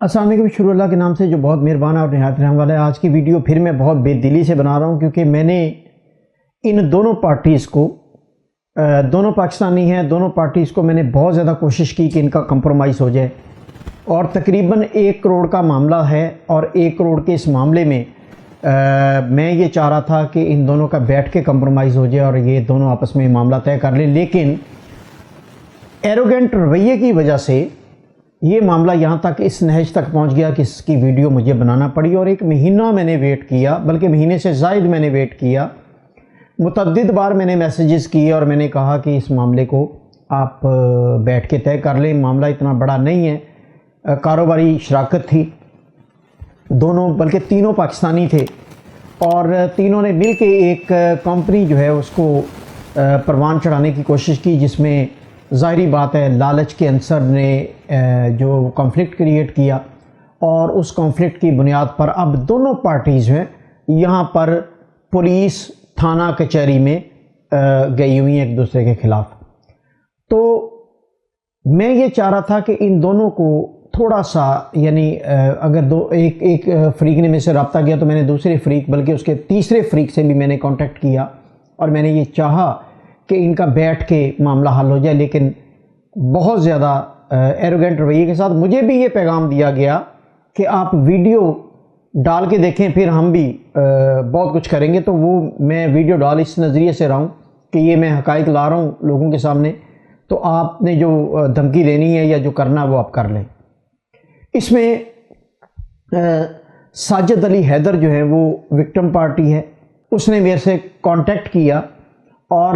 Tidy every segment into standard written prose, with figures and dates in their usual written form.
السلام علیکم، شروع اللہ کے نام سے جو بہت مہربان اور نہایت رحم والا ہے۔ آج کی ویڈیو پھر میں بہت بے دلی سے بنا رہا ہوں کیونکہ میں نے ان دونوں پارٹیز کو دونوں پاکستانی ہیں، دونوں پارٹیز کو میں نے بہت زیادہ کوشش کی کہ ان کا کمپرومائز ہو جائے، اور تقریباً 1 کروڑ کا معاملہ ہے، اور 1 کروڑ کے اس معاملے میں میں یہ چاہ رہا تھا کہ ان دونوں کا بیٹھ کے کمپرومائز ہو جائے اور یہ دونوں آپس میں معاملہ طے کر لیں، لیکن ایروگنٹ رویے کی وجہ سے یہ معاملہ یہاں تک اس نہج تک پہنچ گیا کہ اس کی ویڈیو مجھے بنانا پڑی، اور 1 مہینہ میں نے ویٹ کیا، بلکہ مہینے سے زائد میں نے ویٹ کیا۔ متعدد بار میں نے میسیجز کیے اور میں نے کہا کہ اس معاملے کو آپ بیٹھ کے طے کر لیں، معاملہ اتنا بڑا نہیں ہے، کاروباری شراکت تھی، دونوں بلکہ تینوں پاکستانی تھے، اور تینوں نے مل کے ایک کمپنی جو ہے اس کو پروان چڑھانے کی کوشش کی، جس میں ظاہری بات ہے لالچ کے عنصر نے جو کانفلکٹ کریٹ کیا، اور اس کانفلکٹ کی بنیاد پر اب دونوں پارٹیز ہیں یہاں پر پولیس تھانہ کچہری میں گئی ہوئی ہیں ایک دوسرے کے خلاف۔ تو میں یہ چاہ رہا تھا کہ ان دونوں کو تھوڑا سا یعنی اگر ایک فریق نے مجھ سے رابطہ کیا تو میں نے دوسرے فریق بلکہ اس کے تیسرے فریق سے بھی میں نے کانٹیکٹ کیا، اور میں نے یہ چاہا کہ ان کا بیٹھ کے معاملہ حل ہو جائے، لیکن بہت زیادہ ایروگنٹ رویے کے ساتھ مجھے بھی یہ پیغام دیا گیا کہ آپ ویڈیو ڈال کے دیکھیں پھر ہم بھی بہت کچھ کریں گے۔ تو وہ میں ویڈیو ڈال اس نظریے سے رہا ہوں کہ یہ میں حقائق لا رہا ہوں لوگوں کے سامنے، تو آپ نے جو دھمکی دینی ہے یا جو کرنا ہے وہ آپ کر لیں۔ اس میں ساجد علی حیدر جو ہے وہ وکٹم پارٹی ہے، اس نے میرے سے کانٹیکٹ کیا اور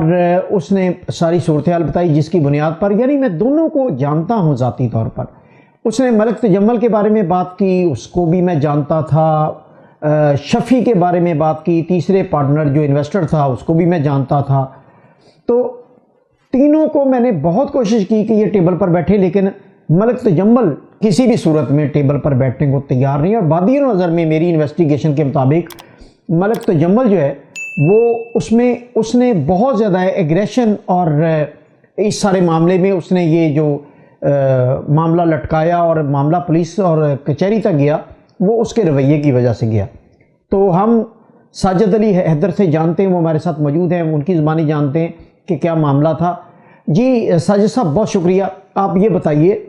اس نے ساری صورتحال بتائی، جس کی بنیاد پر یعنی میں دونوں کو جانتا ہوں ذاتی طور پر۔ اس نے ملک تجمل کے بارے میں بات کی، اس کو بھی میں جانتا تھا، شفیع کے بارے میں بات کی، تیسرے پارٹنر جو انویسٹر تھا اس کو بھی میں جانتا تھا۔ تو تینوں کو میں نے بہت کوشش کی کہ یہ ٹیبل پر بیٹھے، لیکن ملک تجمل کسی بھی صورت میں ٹیبل پر بیٹھنے کو تیار نہیں، اور بادی نظر میں میری انویسٹیگیشن کے مطابق ملک تجمل جو ہے وہ اس نے بہت زیادہ ایگریشن، اور اس سارے معاملے میں اس نے یہ جو معاملہ لٹکایا اور معاملہ پولیس اور کچہری تک گیا، وہ اس کے رویے کی وجہ سے گیا۔ تو ہم ساجد علی حیدر سے جانتے ہیں، وہ ہمارے ساتھ موجود ہیں، ان کی زبانی جانتے ہیں کہ کیا معاملہ تھا۔ جی ساجد صاحب بہت شکریہ، آپ یہ بتائیے،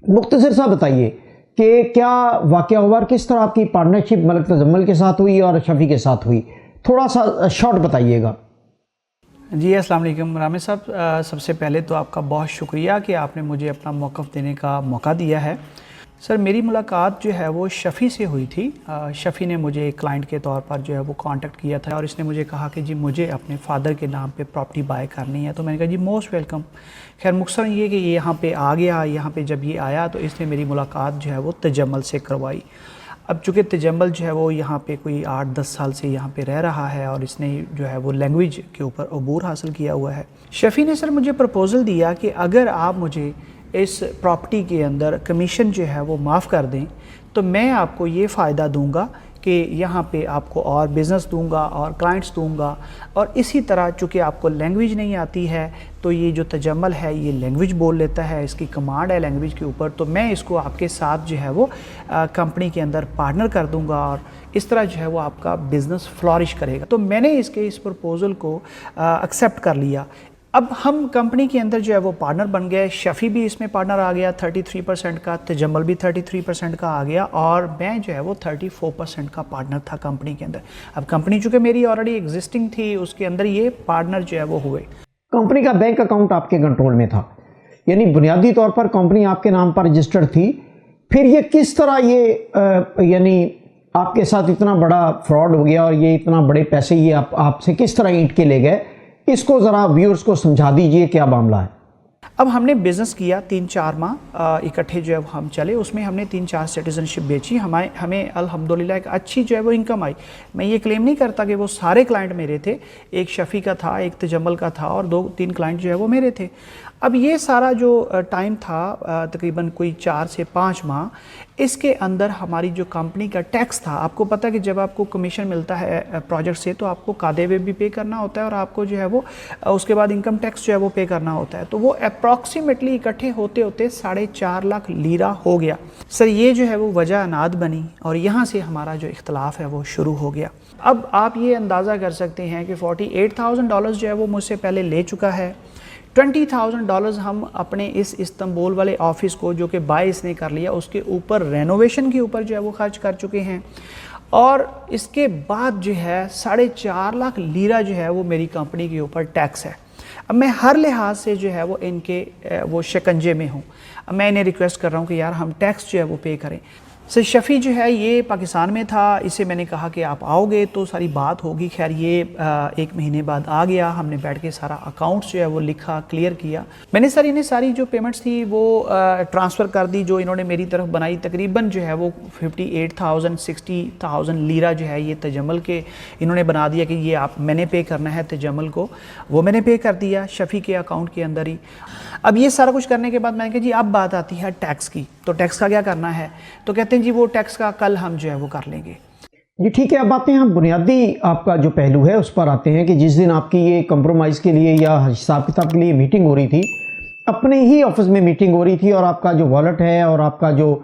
مختصر سا بتائیے کہ کیا واقعہ ہوا اور کس طرح آپ کی پارٹنرشپ ملک تجمل کے ساتھ ہوئی اور شفیع کے ساتھ ہوئی، تھوڑا سا شارٹ بتائیے گا۔ جی السلام علیکم رامز صاحب، سب سے پہلے تو آپ کا بہت شکریہ کہ آپ نے مجھے اپنا موقف دینے کا موقع دیا ہے۔ سر میری ملاقات جو ہے وہ شفیع سے ہوئی تھی۔ شفیع نے مجھے ایک کلائنٹ کے طور پر جو ہے وہ کانٹیکٹ کیا تھا، اور اس نے مجھے کہا کہ جی مجھے اپنے فادر کے نام پہ پراپرٹی بائی کرنی ہے۔ تو میں نے کہا جی موسٹ ویلکم۔ خیر مختصر یہ کہ یہ یہاں پہ آ گیا، یہاں پہ جب یہ آیا تو اس نے میری ملاقات جو ہے وہ تجمل سے کروائی۔ اب چونکہ تجمل جو ہے وہ یہاں پہ کوئی 8-10 سال سے یہاں پہ رہ رہا ہے، اور اس نے جو ہے وہ لینگویج کے اوپر عبور حاصل کیا ہوا ہے۔ شفیع نے سر مجھے پرپوزل دیا کہ اگر آپ مجھے اس پراپرٹی کے اندر کمیشن جو ہے وہ معاف کر دیں تو میں آپ کو یہ فائدہ دوں گا کہ یہاں پہ آپ کو اور بزنس دوں گا اور کلائنٹس دوں گا، اور اسی طرح چونکہ آپ کو لینگویج نہیں آتی ہے تو یہ جو تجمل ہے یہ لینگویج بول لیتا ہے، اس کی کمانڈ ہے لینگویج کے اوپر، تو میں اس کو آپ کے ساتھ جو ہے وہ کمپنی کے اندر پارٹنر کر دوں گا، اور اس طرح جو ہے وہ آپ کا بزنس فلورش کرے گا۔ تو میں نے اس پرپوزل کو ایکسیپٹ کر لیا۔ اب ہم کمپنی کے اندر جو ہے وہ پارٹنر بن گئے، شفیع بھی اس میں پارٹنر آ گیا 33% کا، تجمل بھی 33% کا آ گیا، اور میں جو ہے وہ 34% کا پارٹنر تھا کمپنی کے اندر۔ اب کمپنی چونکہ میری آلریڈی ایگزسٹنگ تھی، اس کے اندر یہ پارٹنر جو ہے وہ ہوئے۔ کمپنی کا بینک اکاؤنٹ آپ کے کنٹرول میں تھا، یعنی بنیادی طور پر کمپنی آپ کے نام پر رجسٹرڈ تھی۔ پھر یہ کس طرح یہ یعنی آپ کے ساتھ اتنا بڑا فراڈ ہو گیا، اور یہ اتنا بڑے پیسے یہ آپ سے کس طرح اینٹ کے لے گئے، اس کو ذرا ویورز کو سمجھا دیجئے کیا معاملہ ہے۔ اب ہم نے بزنس کیا 3-4 ماہ اکٹھے جو ہے ہم چلے، اس میں ہم نے 3-4 سٹیزنشپ بیچی، ہمیں الحمدللہ ایک اچھی جو ہے وہ انکم آئی۔ میں یہ کلیم نہیں کرتا کہ وہ سارے کلائنٹ میرے تھے، ایک شفیع کا تھا، ایک تجمل کا تھا، اور 2-3 کلائنٹ جو ہے وہ میرے تھے۔ اب یہ سارا جو ٹائم تھا تقریباً کوئی 4 سے 5 ماہ، اس کے اندر ہماری جو کمپنی کا ٹیکس تھا، آپ کو پتہ ہے کہ جب آپ کو کمیشن ملتا ہے پروجیکٹ سے تو آپ کو قاعدے پہ بھی پے کرنا ہوتا ہے اور آپ کو جو ہے وہ اس کے بعد انکم ٹیکس جو ہے وہ پے کرنا ہوتا ہے، تو وہ اپروکسیمیٹلی اکٹھے ہوتے ہوتے 4.5 لاکھ لیرہ ہو گیا۔ سر یہ جو ہے وہ وجہ اناد بنی اور یہاں سے ہمارا جو اختلاف ہے وہ شروع ہو گیا۔ اب آپ یہ اندازہ کر سکتے ہیں کہ $48,000 جو ہے وہ مجھ سے پہلے لے چکا ہے، $20,000 ہم اپنے اس استنبول والے آفس کو جو کہ باعث نے کر لیا اس کے اوپر رینوویشن کے اوپر جو ہے وہ خرچ کر چکے ہیں، اور اس کے بعد جو ہے 4.5 لاکھ لیرہ جو ہے وہ میری کمپنی کے اوپر ٹیکس ہے۔ اب میں ہر لحاظ سے جو ہے وہ ان کے وہ شکنجے میں ہوں۔ اب میں انہیں ریکویسٹ کر رہا ہوں کہ یار ہم ٹیکس جو ہے وہ پے کریں۔ سر شفیع جو ہے یہ پاکستان میں تھا، اسے میں نے کہا کہ آپ آؤ گے تو ساری بات ہوگی، خیر یہ 1 مہینے بعد آ گیا، ہم نے بیٹھ کے سارا اکاؤنٹس جو ہے وہ لکھا، کلیئر کیا۔ میں نے سر انہیں ساری جو پیمنٹس تھی وہ ٹرانسفر کر دی جو انہوں نے میری طرف بنائی، تقریباً جو ہے وہ 58,000 60,000 لیرہ جو ہے یہ تجمل کے انہوں نے بنا دیا کہ یہ آپ میں نے پے کرنا ہے تجمل کو، وہ میں نے پے کر دیا شفیع کے اکاؤنٹ کے اندر ہی۔ اب یہ سارا کچھ کرنے کے بعد میں نے کہا جی اب بات آتی ہے ٹیکس کی، تو ٹیکس کا کیا کرنا ہے؟ تو کہتے ہیں جی وہ ٹیکس کا کل ہم جو ہے وہ کر لیں گے۔ جی ٹھیک ہے، اب آتے ہیں ہم بنیادی آپ کا جو پہلو ہے اس پر آتے ہیں کہ جس دن آپ کی یہ کمپرومائز کے لیے یا حساب کتاب کے لیے میٹنگ ہو رہی تھی، اپنے ہی آفس میں میٹنگ ہو رہی تھی، اور آپ کا جو والیٹ ہے اور آپ کا جو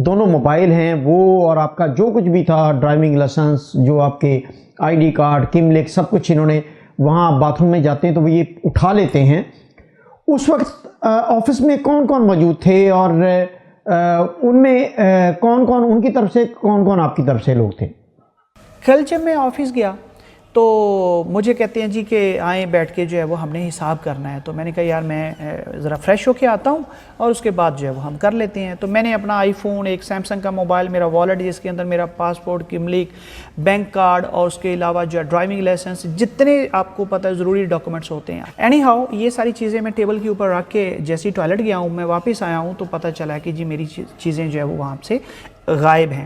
دونوں موبائل ہیں وہ اور آپ کا جو کچھ بھی تھا، ڈرائیونگ لائسنس، جو آپ کے ID کارڈ، کملک، سب کچھ انہوں نے وہاں باتھ روم میں جاتے ہیں تو وہ یہ اٹھا لیتے ہیں۔ اس وقت آفس میں کون کون موجود تھے اور ان میں کون کون ان کی طرف سے، کون کون آپ کی طرف سے لوگ تھے؟ کل جب میں آفس گیا تو مجھے کہتے ہیں جی کہ آئیں بیٹھ کے جو ہے وہ ہم نے حساب کرنا ہے، تو میں نے کہا یار میں ذرا فریش ہو کے آتا ہوں اور اس کے بعد جو ہے وہ ہم کر لیتے ہیں۔ تو میں نے اپنا آئی فون، ایک سیمسنگ کا موبائل، میرا والیٹ جس کے اندر میرا پاسپورٹ، کملک، بینک کارڈ اور اس کے علاوہ جو ڈرائیونگ لائسنس، جتنے آپ کو پتہ ہے ضروری ڈاکومنٹس ہوتے ہیں، اینی ہاؤ یہ ساری چیزیں میں ٹیبل کے اوپر رکھ کے جیسے ہی ٹوائلٹ گیا ہوں، میں واپس آیا ہوں تو پتہ چلا کہ جی میری چیزیں جو ہے وہ وہاں سے غائب ہیں،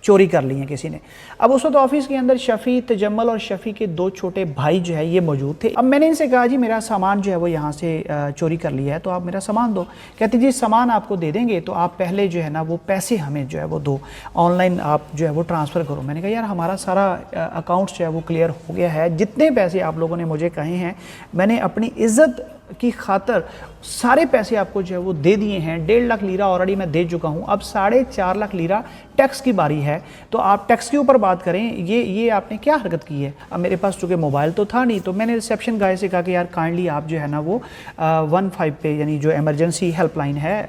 چوری کر لی ہیں کسی نے۔ اب اس وقت آفس کے اندر شفیع، تجمل اور شفیع کے 2 چھوٹے بھائی جو ہے یہ موجود تھے۔ اب میں نے ان سے کہا جی میرا سامان جو ہے وہ یہاں سے چوری کر لیا ہے تو آپ میرا سامان دو۔ کہتے جی سامان آپ کو دے دیں گے تو آپ پہلے جو ہے نا وہ پیسے ہمیں جو ہے وہ دو، آن لائن آپ جو ہے وہ ٹرانسفر کرو۔ میں نے کہا یار ہمارا سارا اکاؤنٹس جو ہے وہ کلیئر ہو گیا ہے، جتنے پیسے آپ لوگوں نے مجھے کہے ہیں میں نے اپنی عزت کی خاطر سارے پیسے آپ کو جو ہے وہ دے دیے ہیں۔ 1.5 لاکھ لیرہ آلریڈی میں دے چکا ہوں، اب 4.5 لاکھ لیرہ ٹیکس کی باری ہے، تو آپ ٹیکس کے اوپر بات کریں، یہ آپ نے کیا حرکت کی ہے؟ اب میرے پاس چونکہ موبائل تو تھا نہیں، تو میں نے ریسیپشن گائے سے کہا کہ یار کائنڈلی آپ جو ہے نا وہ 15 پہ، یعنی جو ایمرجنسی ہیلپ لائن ہے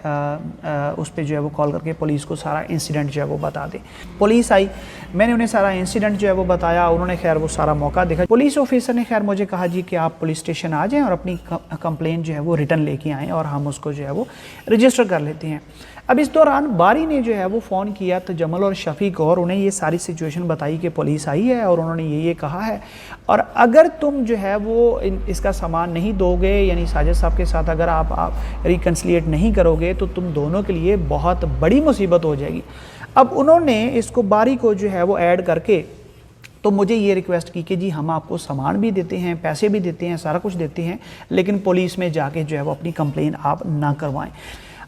اس پہ جو ہے وہ کال کر کے پولیس کو سارا انسیڈنٹ جو ہے وہ بتا دیں۔ پولیس آئی، میں نے انہیں سارا انسیڈنٹ جو ہے وہ بتایا، انہوں نے خیر وہ سارا موقع دیکھا۔ پولیس آفیسر نے خیر مجھے کہا جی کہ آپ پولیس اسٹیشن آ جائیں اور اپنی کمپلین جو ہے وہ ریٹرن لے کے آئیں اور ہم اس کو جو ہے وہ رجسٹر کر لیتے ہیں۔ اب اس دوران باری نے جو ہے وہ فون کیا تجمل اور شفیع کو اور انہیں یہ ساری سچویشن بتائی کہ پولیس آئی ہے اور انہوں نے یہ کہا ہے، اور اگر تم جو ہے وہ اس کا سامان نہیں دو گے، یعنی ساجد صاحب کے ساتھ اگر آپ ریکنسلیٹ نہیں کرو گے تو تم دونوں کے لیے بہت بڑی مصیبت ہو جائے گی۔ اب انہوں نے اس کو باری کو جو ہے وہ ایڈ کر کے تو مجھے یہ ریکویسٹ کی کہ جی ہم آپ کو سامان بھی دیتے ہیں، پیسے بھی دیتے ہیں، سارا کچھ دیتے ہیں، لیکن پولیس میں جا کے جو ہے وہ اپنی کمپلین آپ نہ کروائیں۔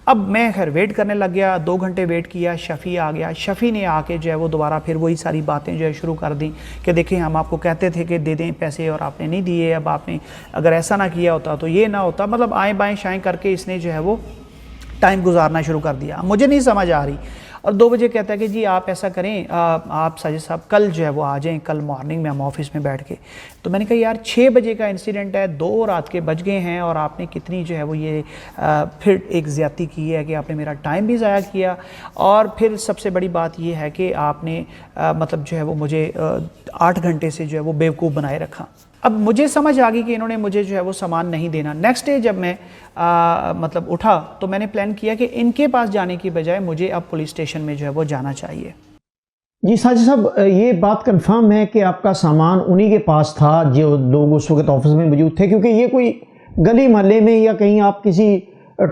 اب میں خیر ویٹ کرنے لگ گیا، 2 گھنٹے ویٹ کیا، شفیع آ گیا۔ شفیع نے آ کے جو ہے وہ دوبارہ پھر وہی ساری باتیں جو ہے شروع کر دیں کہ دیکھیں ہم آپ کو کہتے تھے کہ دے دیں پیسے اور آپ نے نہیں دیے، اب آپ نے اگر ایسا نہ کیا ہوتا تو یہ نہ ہوتا، مطلب آئیں بائیں شائیں کر کے اس نے جو ہے وہ ٹائم گزارنا شروع کر دیا۔ مجھے نہیں سمجھ آ رہی، اور 2 بجے کہتا ہے کہ جی آپ ایسا کریں، آپ ساجد صاحب کل جو ہے وہ آ جائیں، کل مارننگ میں ہم آفس میں بیٹھ کے۔ تو میں نے کہا یار 6 بجے کا انسیڈنٹ ہے، 2 رات کے بج گئے ہیں اور آپ نے کتنی جو ہے وہ یہ پھر ایک زیادتی کی ہے کہ آپ نے میرا ٹائم بھی ضائع کیا، اور پھر سب سے بڑی بات یہ ہے کہ آپ نے مطلب جو ہے وہ مجھے 8 گھنٹے سے جو ہے وہ بیوقوف بنائے رکھا۔ اب مجھے سمجھ آ گئی کہ انہوں نے مجھے جو ہے وہ سامان نہیں دینا۔ نیکسٹ ڈے جب میں مطلب اٹھا تو میں نے پلان کیا کہ ان کے پاس جانے کی بجائے مجھے اب پولیس اسٹیشن میں جو ہے وہ جانا چاہیے۔ جی ساجد صاحب، یہ بات کنفرم ہے کہ آپ کا سامان انہی کے پاس تھا جو لوگ اس وقت آفس میں موجود تھے، کیونکہ یہ کوئی گلی محلے میں یا کہیں آپ کسی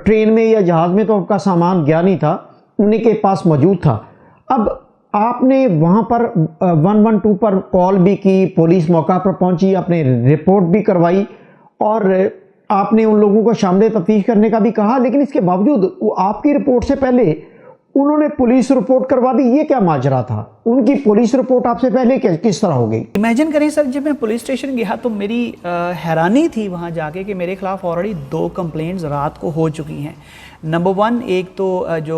ٹرین میں یا جہاز میں تو آپ کا سامان گیا نہیں تھا، انہی کے پاس موجود تھا۔ اب آپ نے وہاں پر 112 پر کال بھی کی، پولیس موقع پر پہنچی، آپ نے رپورٹ بھی کروائی، اور آپ نے ان لوگوں کو شامل تفتیش کرنے کا بھی کہا، لیکن اس کے باوجود آپ کی رپورٹ سے پہلے انہوں نے پولیس رپورٹ کروا دی. یہ کیا ماجرا تھا؟ ان کی پولیس رپورٹ آپ سے پہلے کس طرح ہو گئی؟ امیجن کریں سر، جب میں پولیس اسٹیشن گیا تو میری حیرانی تھی وہاں جا کے کہ میرے خلاف آلریڈی 2 کمپلینٹس رات کو ہو چکی ہیں. نمبر 1 ایک تو جو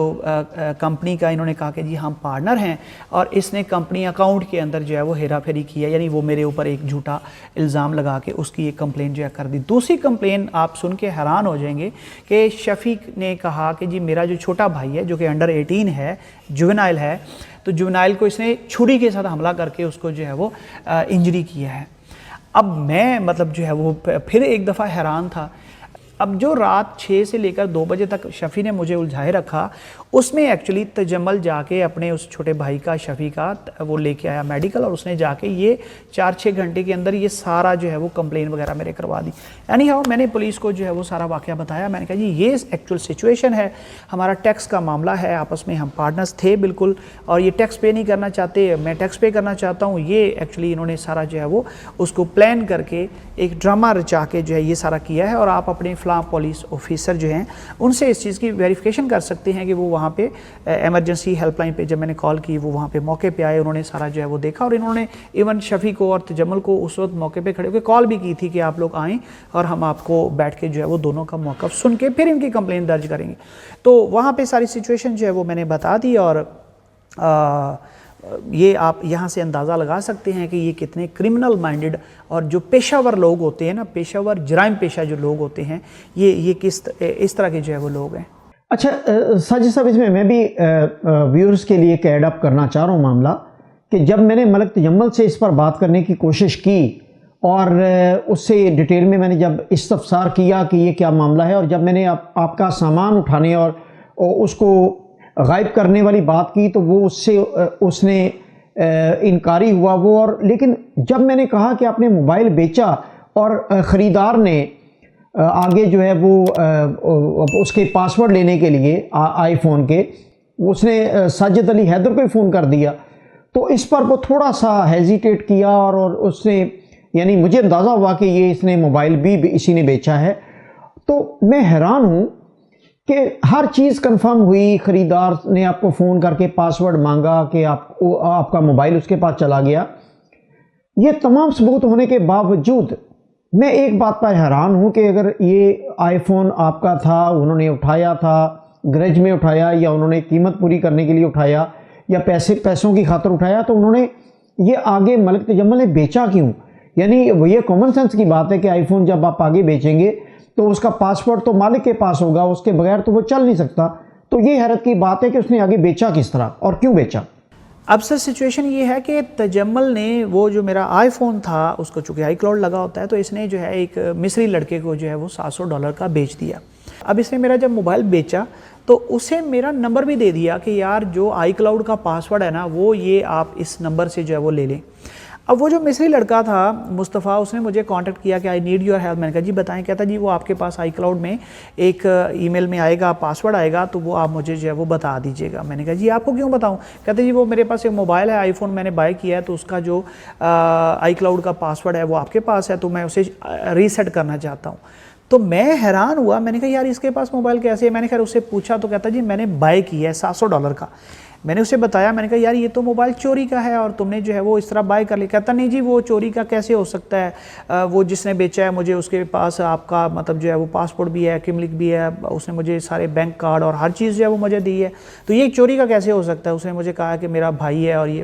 کمپنی کا انہوں نے کہا کہ جی ہم پارٹنر ہیں اور اس نے کمپنی اکاؤنٹ کے اندر جو ہے وہ ہیرا پھیری کیا، یعنی وہ میرے اوپر ایک جھوٹا الزام لگا کے اس کی ایک کمپلین جو ہے کر دی. دوسری کمپلین آپ سن کے حیران ہو جائیں گے کہ شفیق نے کہا کہ جی میرا جو چھوٹا بھائی ہے جو کہ انڈر 18 ہے، جوینائل ہے، تو جوینائل کو اس نے چھری کے ساتھ حملہ کر کے اس کو جو ہے وہ انجری کیا ہے. اب میں مطلب جو ہے وہ پھر ایک دفعہ حیران تھا. اب جو رات 6 سے لے کر 2 بجے تک شفیع نے مجھے الجھائے رکھا، اس میں ایکچولی تجمل جا کے اپنے اس چھوٹے بھائی کا، شفیع کا، وہ لے کے آیا میڈیکل، اور اس نے جا کے یہ 4-6 گھنٹے کے اندر یہ سارا جو ہے وہ کمپلین وغیرہ میرے کروا دی. یعنی میں نے پولیس کو جو ہے وہ سارا واقعہ بتایا. میں نے کہا جی یہ ایکچوئل سچویشن ہے، ہمارا ٹیکس کا معاملہ ہے، آپس میں ہم پارٹنرز تھے بالکل، اور یہ ٹیکس پے نہیں کرنا چاہتے، میں ٹیکس پے کرنا چاہتا ہوں. یہ ایکچولی انہوں نے سارا جو ہے وہ اس کو پلان کر کے ایک ڈرامہ رچا کے جو ہے یہ سارا کیا ہے. اور آپ اپنے فلاں پولیس آفیسر جو ہیں ان سے اس چیز کی ویریفیکیشن کر سکتے ہیں کہ وہ وہاں پہ ایمرجنسی ہیلپ لائن پہ جب میں نے کال کی وہ وہاں پہ موقع پہ آئے، انہوں نے سارا جو ہے وہ دیکھا، اور انہوں نے ایون شفیع کو اور تجمل کو اس وقت موقع پہ کھڑے ہو کے کال بھی کی تھی کہ آپ لوگ آئیں اور ہم آپ کو بیٹھ کے جو ہے وہ دونوں کا موقف سن کے پھر ان کی کمپلین درج کریں گے. تو وہاں پہ ساری سچویشن جو ہے وہ میں نے بتا دی. اور یہ آپ یہاں سے اندازہ لگا سکتے ہیں کہ یہ کتنے کرمنل مائنڈڈ اور جو پیشہ ور لوگ ہوتے ہیں نا، پیشہ ور جرائم پیشہ جو لوگ ہوتے ہیں، یہ اس طرح کے جو ہے وہ لوگ ہیں. اچھا ساجد صاحب، اس میں بھی ویورز کے لیے ایڈ اپ کرنا چاہ رہا ہوں معاملہ کہ جب میں نے ملک تجمل سے اس پر بات کرنے کی کوشش کی اور اس سے ڈیٹیل میں نے جب استفسار کیا کہ یہ کیا معاملہ ہے، اور جب میں نے آپ کا سامان اٹھانے اور اس کو غائب کرنے والی بات کی تو وہ اس نے انکاری ہوا وہ. اور لیکن جب میں نے کہا کہ آپ نے موبائل بیچا اور خریدار نے آگے جو ہے وہ اس کے پاسورڈ لینے کے لیے آئی فون کے اس نے ساجد علی حیدر کو ہی فون کر دیا، تو اس پر وہ تھوڑا سا ہیزیٹیٹ کیا اور اس نے، یعنی مجھے اندازہ ہوا کہ یہ اس نے موبائل بھی اسی نے بیچا ہے. تو میں حیران ہوں کہ ہر چیز کنفرم ہوئی، خریدار نے آپ کو فون کر کے پاسورڈ مانگا کہ آپ کا موبائل اس کے پاس چلا گیا. یہ تمام ثبوت ہونے کے باوجود میں ایک بات پر حیران ہوں کہ اگر یہ آئی فون آپ کا تھا، انہوں نے اٹھایا تھا، گریج میں اٹھایا، یا انہوں نے قیمت پوری کرنے کے لیے اٹھایا، یا پیسوں کی خاطر اٹھایا، تو انہوں نے یہ آگے ملک تجمل نے بیچا کیوں؟ یعنی یہ کامن سینس کی بات ہے کہ آئی فون جب آپ آگے بیچیں گے تو اس کا پاسورڈ تو مالک کے پاس ہوگا، اس کے بغیر تو وہ چل نہیں سکتا. تو یہ حیرت کی بات ہے کہ اس نے آگے بیچا کس طرح اور کیوں بیچا؟ اب سر سچویشن یہ ہے کہ تجمل نے وہ جو میرا آئی فون تھا اس کو چونکہ آئی کلاؤڈ لگا ہوتا ہے، تو اس نے جو ہے ایک مصری لڑکے کو جو ہے وہ $700 کا بیچ دیا. اب اس نے میرا جب موبائل بیچا تو اسے میرا نمبر بھی دے دیا کہ یار جو آئی کلاؤڈ کا پاسورڈ ہے نا وہ یہ آپ اس نمبر سے جو ہے وہ لے لیں. اب وہ جو مصری لڑکا تھا مصطفیٰ، اس نے مجھے کانٹیکٹ کیا کہ آئی نیڈ یور ہیلپ. میں نے کہا جی بتائیں. کہتا جی وہ آپ کے پاس آئی کلاؤڈ میں ایک ای میل میں آئے گا، پاسورڈ آئے گا، تو وہ آپ مجھے جو ہے وہ بتا دیجیے گا. میں نے کہا جی آپ کو کیوں بتاؤں؟ کہتے جی وہ میرے پاس ایک موبائل ہے، آئی فون میں نے بائی کیا ہے، تو اس کا جو آئی کلاؤڈ کا پاسورڈ ہے وہ آپ کے پاس ہے، تو میں اسے ریسیٹ کرنا چاہتا ہوں. تو میں حیران ہوا. میں نے کہا یار اس کے پاس موبائل کیسے ہے؟ میں نے خیر اس سے پوچھا تو کہتا جی میں نے بائی کیا ہے $700 کا. میں نے اسے بتایا، میں نے کہا یار یہ تو موبائل چوری کا ہے اور تم نے جو ہے وہ اس طرح بائی کر لیا. کہتا نہیں جی وہ چوری کا کیسے ہو سکتا ہے، وہ جس نے بیچا ہے مجھے اس کے پاس آپ کا مطلب جو ہے وہ پاسپورٹ بھی ہے، کملک بھی ہے، اس نے مجھے سارے بینک کارڈ اور ہر چیز جو ہے وہ مجھے دی ہے، تو یہ چوری کا کیسے ہو سکتا ہے؟ اس نے مجھے کہا کہ میرا بھائی ہے اور یہ.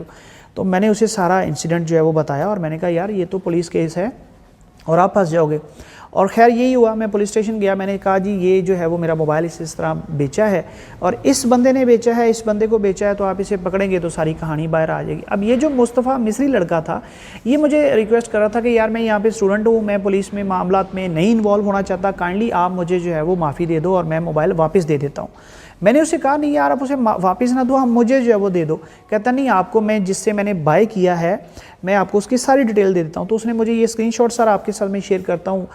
تو میں نے اسے سارا انسیڈنٹ جو ہے وہ بتایا اور میں نے کہا یار یہ تو پولیس کیس ہے اور آپ پھنس جاؤ گے. اور خیر یہی ہوا. میں پولیس اسٹیشن گیا، میں نے کہا جی یہ جو ہے وہ میرا موبائل اس طرح بیچا ہے اور اس بندے نے بیچا ہے، اس بندے کو بیچا ہے، تو آپ اسے پکڑیں گے تو ساری کہانی باہر آ جائے گی. اب یہ جو مصطفیٰ مصری لڑکا تھا یہ مجھے ریکویسٹ کر رہا تھا کہ یار میں یہاں پہ اسٹوڈنٹ ہوں، میں پولیس میں معاملات میں نہیں انوالو ہونا چاہتا، کائنڈلی آپ مجھے جو ہے وہ معافی دے دو اور میں موبائل واپس دے دیتا ہوں. میں نے اسے کہا نہیں یار آپ اسے واپس نہ دو, ہم مجھے جو ہے وہ دے دو. کہتا نہیں آپ کو میں جس سے میں نے بائی کیا ہے میں آپ کو اس کی ساری ڈیٹیل دے دیتا ہوں. تو اس نے مجھے یہ اسکرین شاٹ سر آپ کے ساتھ میں شیئر کرتا ہوں,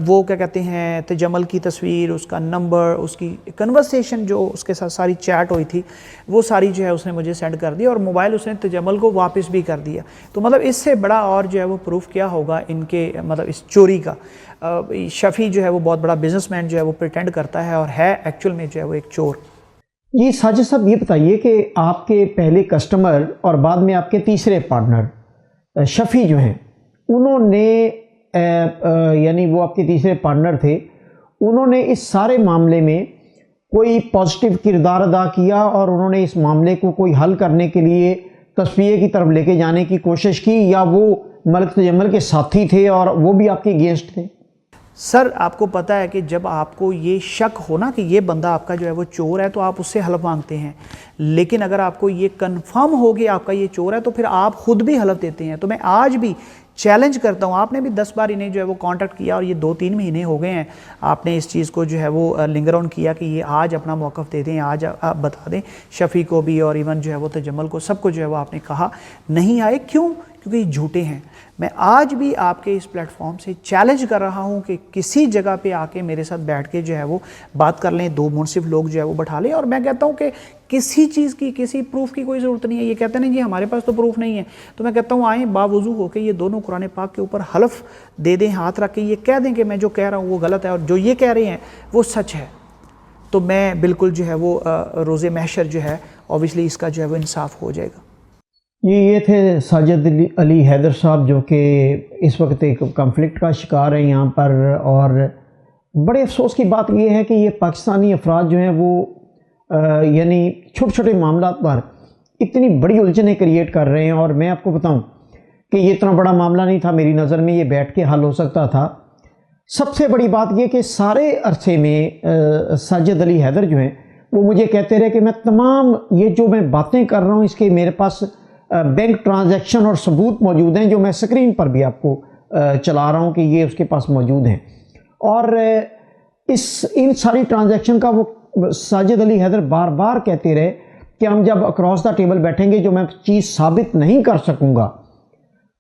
وہ کیا کہتے ہیں تجمل کی تصویر, اس کا نمبر, اس کی کنورسیشن جو اس کے ساتھ ساری چیٹ ہوئی تھی وہ ساری جو ہے اس نے مجھے سینڈ کر دی, اور موبائل اس نے تجمل کو واپس بھی کر دیا. تو مطلب اس سے بڑا اور جو ہے وہ پروف کیا ہوگا ان کے مطلب اس چوری کا. شفیع جو ہے وہ بہت بڑا بزنس مین جو ہے وہ پریٹینڈ کرتا ہے اور ہے ایکچول میں جو ہے وہ ایک چور. جی ساجد صاحب یہ بتائیے کہ آپ کے پہلے کسٹمر اور بعد میں آپ کے تیسرے پارٹنر شفیع جو ہیں, انہوں نے یعنی وہ آپ کے تیسرے پارٹنر تھے, انہوں نے اس سارے معاملے میں کوئی پازیٹیو کردار ادا کیا اور انہوں نے اس معاملے کو کوئی حل کرنے کے لیے تصفیے کی طرف لے کے جانے کی کوشش کی, یا وہ ملک تجمل کے ساتھی تھے اور وہ بھی آپ کے اگینسٹ تھے؟ سر آپ کو پتہ ہے کہ جب آپ کو یہ شک ہونا کہ یہ بندہ آپ کا جو ہے وہ چور ہے تو آپ اس سے حلف مانگتے ہیں, لیکن اگر آپ کو یہ کنفرم ہو کہ آپ کا یہ چور ہے تو پھر آپ خود بھی حلف دیتے ہیں. تو میں آج بھی چیلنج کرتا ہوں, آپ نے بھی 10 بار انہیں جو ہے وہ کانٹیکٹ کیا اور یہ 2-3 مہینے ہو گئے ہیں آپ نے اس چیز کو جو ہے وہ لنگر آن کیا کہ یہ آج اپنا موقف دے دیں, آج آپ بتا دیں. شفیع کو بھی اور ایون جو ہے وہ تجمل کو, سب کو جو ہے وہ آپ نے کہا, نہیں آئے. کیوں؟ کیونکہ یہ جھوٹے ہیں. میں آج بھی آپ کے اس پلیٹ فارم سے چیلنج کر رہا ہوں کہ کسی جگہ پہ آ کے میرے ساتھ بیٹھ کے جو ہے وہ بات کر لیں, 2 منصف لوگ جو ہے وہ بٹھا لیں. اور میں کہتا ہوں کہ کسی چیز کی, کسی پروف کی کوئی ضرورت نہیں ہے. یہ کہتے ہیں جی ہمارے پاس تو پروف نہیں ہے, تو میں کہتا ہوں آئیں باوضو ہو کے یہ دونوں قرآن پاک کے اوپر حلف دے دیں, ہاتھ رکھ کے یہ کہہ دیں کہ میں جو کہہ رہا ہوں وہ غلط ہے اور جو یہ کہہ رہے ہیں وہ سچ ہے. تو میں بالکل جو ہے وہ روز محشر جو ہے اوبیسلی اس کا جو ہے وہ انصاف ہو جائے گا. یہ تھے ساجد علی حیدر صاحب جو کہ اس وقت ایک کنفلکٹ کا شکار ہیں یہاں پر, اور بڑے افسوس کی بات یہ ہے کہ یہ پاکستانی افراد جو ہیں وہ یعنی چھوٹے چھوٹے معاملات پر اتنی بڑی الجھنیں کریٹ کر رہے ہیں. اور میں آپ کو بتاؤں کہ یہ اتنا بڑا معاملہ نہیں تھا میری نظر میں, یہ بیٹھ کے حل ہو سکتا تھا. سب سے بڑی بات یہ کہ سارے عرصے میں ساجد علی حیدر جو ہیں وہ مجھے کہتے رہے کہ میں تمام یہ جو میں باتیں کر رہا ہوں اس کے میرے پاس بینک ٹرانزیکشن اور ثبوت موجود ہیں, جو میں سکرین پر بھی آپ کو چلا رہا ہوں کہ یہ اس کے پاس موجود ہیں. اور ان ساری ٹرانزیکشن کا وہ ساجد علی حیدر بار بار کہتے رہے کہ ہم جب اکراس دا ٹیبل بیٹھیں گے جو میں چیز ثابت نہیں کر سکوں گا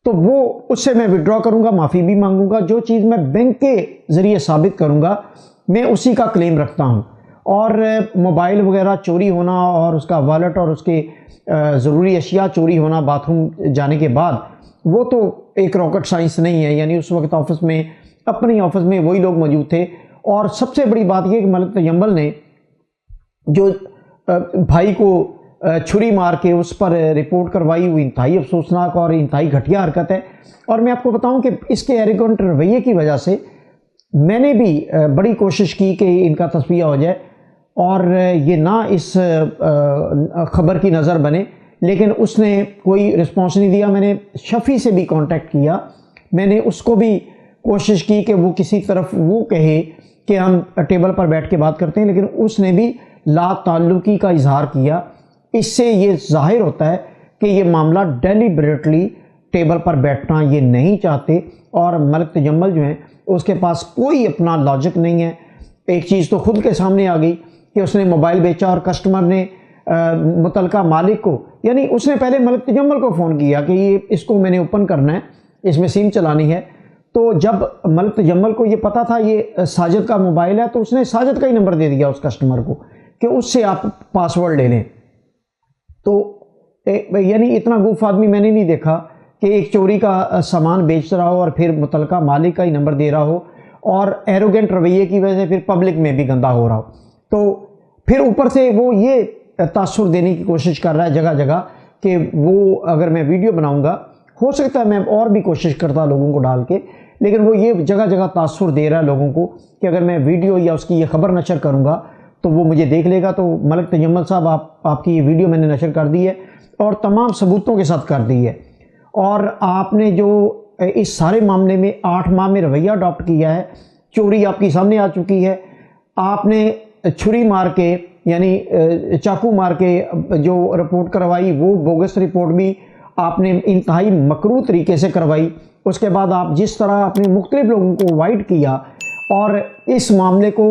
تو وہ اس سے میں وڈرا کروں گا, معافی بھی مانگوں گا. جو چیز میں بینک کے ذریعے ثابت کروں گا میں اسی کا کلیم رکھتا ہوں. اور موبائل وغیرہ چوری ہونا اور اس کا والیٹ اور اس کے ضروری اشیاء چوری ہونا باتھ روم جانے کے بعد, وہ تو ایک راکٹ سائنس نہیں ہے. یعنی اس وقت آفس میں, اپنی آفس میں وہی لوگ موجود تھے. اور سب سے بڑی بات یہ کہ ملک تجمل نے جو بھائی کو چھری مار کے اس پر رپورٹ کروائی وہ انتہائی افسوسناک اور انتہائی گھٹیا حرکت ہے. اور میں آپ کو بتاؤں کہ اس کے ایروگنٹ رویے کی وجہ سے میں نے بھی بڑی کوشش کی کہ ان کا تصفیہ ہو جائے اور یہ نہ اس خبر کی نظر بنے, لیکن اس نے کوئی رسپانس نہیں دیا. میں نے شفیع سے بھی کانٹیکٹ کیا, میں نے اس کو بھی کوشش کی کہ وہ کسی طرف وہ کہے کہ ہم ٹیبل پر بیٹھ کے بات کرتے ہیں, لیکن اس نے بھی لا تعلقی کا اظہار کیا. اس سے یہ ظاہر ہوتا ہے کہ یہ معاملہ ڈیلیبریٹلی ٹیبل پر بیٹھنا یہ نہیں چاہتے. اور ملک تجمل جو ہیں اس کے پاس کوئی اپنا لاجک نہیں ہے. ایک چیز تو خود کے سامنے آ گئی کہ اس نے موبائل بیچا اور کسٹمر نے متعلقہ مالک کو, یعنی اس نے پہلے ملک تجمل کو فون کیا کہ یہ اس کو میں نے اوپن کرنا ہے, اس میں سیم چلانی ہے. تو جب ملک تجمل کو یہ پتا تھا یہ ساجد کا موبائل ہے تو اس نے ساجد کا ہی نمبر دے دیا اس کسٹمر کو کہ اس سے آپ پاسورڈ لے لیں. تو یعنی اتنا گوف آدمی میں نے نہیں دیکھا کہ ایک چوری کا سامان بیچ رہا ہو اور پھر متعلقہ مالک کا ہی نمبر دے رہا ہو اور ایروگنٹ رویے کی وجہ سے پھر پبلک میں بھی گندہ ہو رہا ہو. تو پھر اوپر سے وہ یہ تاثر دینے کی کوشش کر رہا ہے جگہ جگہ کہ وہ اگر میں ویڈیو بناؤں گا, ہو سکتا ہے میں اور بھی کوشش کرتا لوگوں کو ڈال کے, لیکن وہ یہ جگہ جگہ تاثر دے رہا ہے لوگوں کو کہ اگر میں ویڈیو یا اس کی یہ خبر نشر کروں گا تو وہ مجھے دیکھ لے گا. تو ملک تجمل صاحب آپ کی یہ ویڈیو میں نے نشر کر دی ہے اور تمام ثبوتوں کے ساتھ کر دی ہے. اور آپ نے جو اس سارے معاملے میں 8 ماہ میں رویہ اڈاپٹ کیا ہے, چوری آپ کی سامنے آ چکی ہے. آپ نے چھری مار کے یعنی چاقو مار کے جو رپورٹ کروائی وہ بوگس رپورٹ بھی آپ نے انتہائی مکروہ طریقے سے کروائی. اس کے بعد آپ جس طرح اپنے مختلف لوگوں کو وائٹ کیا اور اس معاملے کو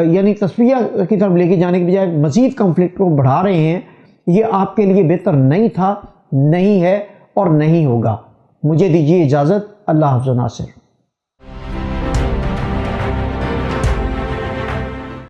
یعنی تصفیہ کی طرف لے کے جانے کے بجائے مزید کنفلکٹ کو بڑھا رہے ہیں، یہ آپ کے لیے بہتر نہیں تھا، نہیں ہے اور نہیں ہوگا۔ مجھے دیجیے اجازت۔ اللہ حافظ و ناصر۔